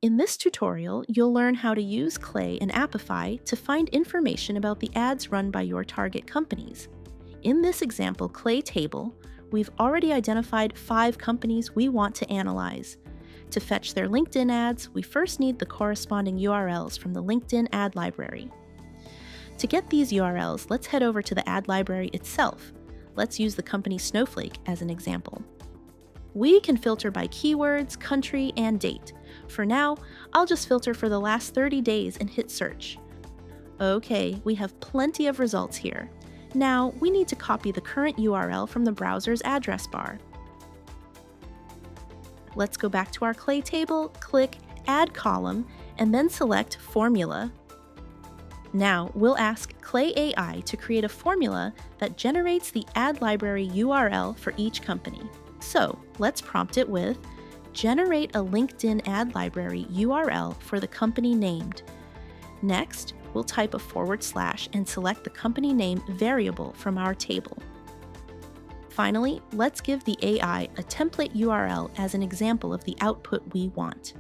In this tutorial, you'll learn how to use Clay and Apify to find information about the ads run by your target companies. In this example Clay table, we've already identified 5 companies we want to analyze. To fetch their LinkedIn ads, we first need the corresponding URLs from the LinkedIn ad library. To get these URLs, let's head over to the ad library itself. Let's use the company Snowflake as an example. We can filter by keywords, country, and date. For now, I'll just filter for the last 30 days and hit search. Okay, we have plenty of results here. Now, we need to copy the current URL from the browser's address bar. Let's go back to our Clay table, click Add Column, and then select Formula. Now, we'll ask Clay AI to create a formula that generates the ad library URL for each company. So, let's prompt it with generate a LinkedIn ad library URL for the company named. Next, we'll type a / and select the company name variable from our table. Finally, let's give the AI a template URL as an example of the output we want.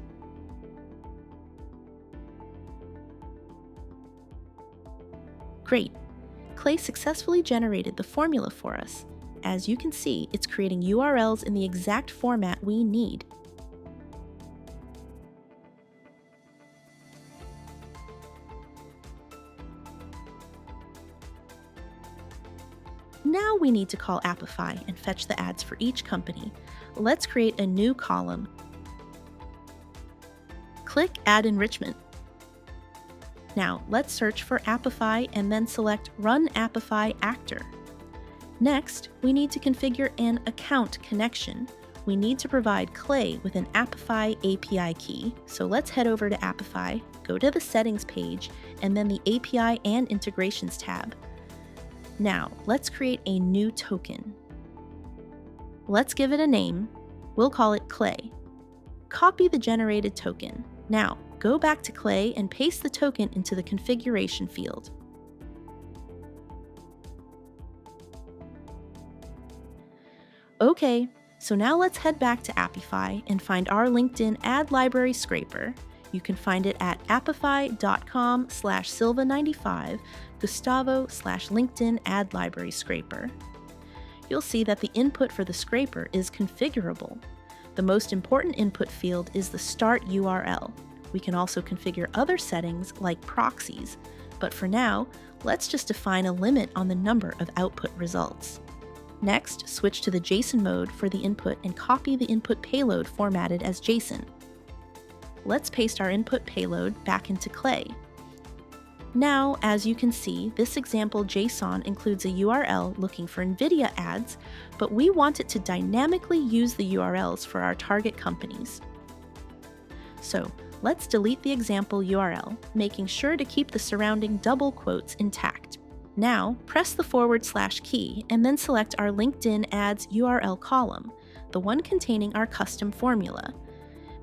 Great! Clay successfully generated the formula for us. As you can see, it's creating URLs in the exact format we need. Now we need to call Apify and fetch the ads for each company. Let's create a new column. Click Add Enrichment. Now let's search for Apify and then select Run Apify Actor. Next, we need to configure an account connection. We need to provide Clay with an Apify API key. So let's head over to Apify, go to the Settings page, and then the API and Integrations tab. Now, let's create a new token. Let's give it a name. We'll call it Clay. Copy the generated token. Now, go back to Clay and paste the token into the configuration field. Okay, so now let's head back to Apify and find our LinkedIn ad library scraper. You can find it at apify.com/Silva95 Gustavo/LinkedIn ad library scraper. You'll see that the input for the scraper is configurable. The most important input field is the start URL. We can also configure other settings like proxies, but for now, let's just define a limit on the number of output results. Next, switch to the JSON mode for the input and copy the input payload formatted as JSON. Let's paste our input payload back into Clay. Now, as you can see, this example JSON includes a URL looking for NVIDIA ads, but we want it to dynamically use the URLs for our target companies. So, let's delete the example URL, making sure to keep the surrounding double quotes intact. Now, press the / key and then select our LinkedIn ads URL column, the one containing our custom formula.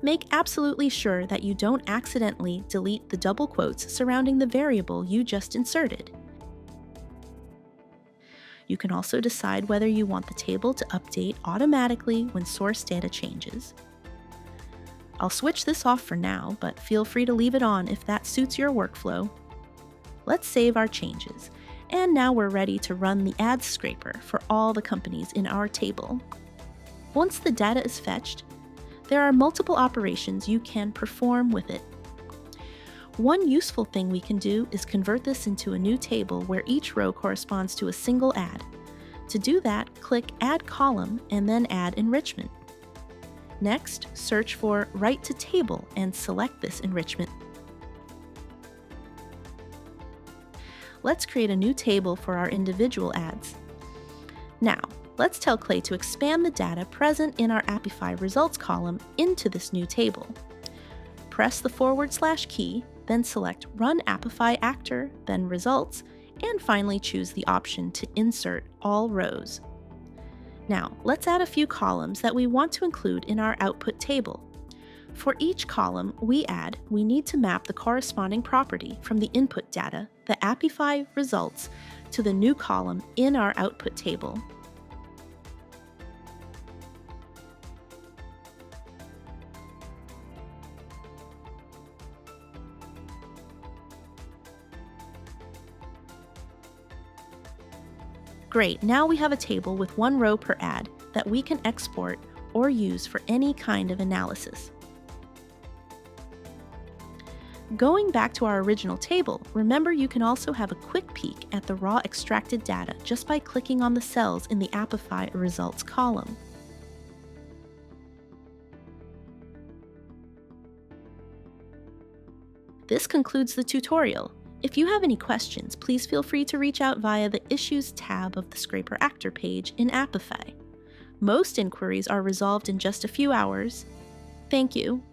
Make absolutely sure that you don't accidentally delete the double quotes surrounding the variable you just inserted. You can also decide whether you want the table to update automatically when source data changes. I'll switch this off for now, but feel free to leave it on if that suits your workflow. Let's save our changes. And now we're ready to run the ads scraper for all the companies in our table. Once the data is fetched, there are multiple operations you can perform with it. One useful thing we can do is convert this into a new table where each row corresponds to a single ad. To do that, click Add Column and then Add Enrichment. Next, search for Write to Table and select this enrichment. Let's create a new table for our individual ads. Now, let's tell Clay to expand the data present in our Apify results column into this new table. Press the / key, then select Run Apify Actor, then Results, and finally choose the option to insert all rows. Now, let's add a few columns that we want to include in our output table. For each column we need to map the corresponding property from the input data, the Apify results, to the new column in our output table. Great, now we have a table with one row per ad that we can export or use for any kind of analysis. Going back to our original table, remember you can also have a quick peek at the raw extracted data just by clicking on the cells in the Apify results column. This concludes the tutorial. If you have any questions, please feel free to reach out via the Issues tab of the Scraper Actor page in Apify. Most inquiries are resolved in just a few hours. Thank you.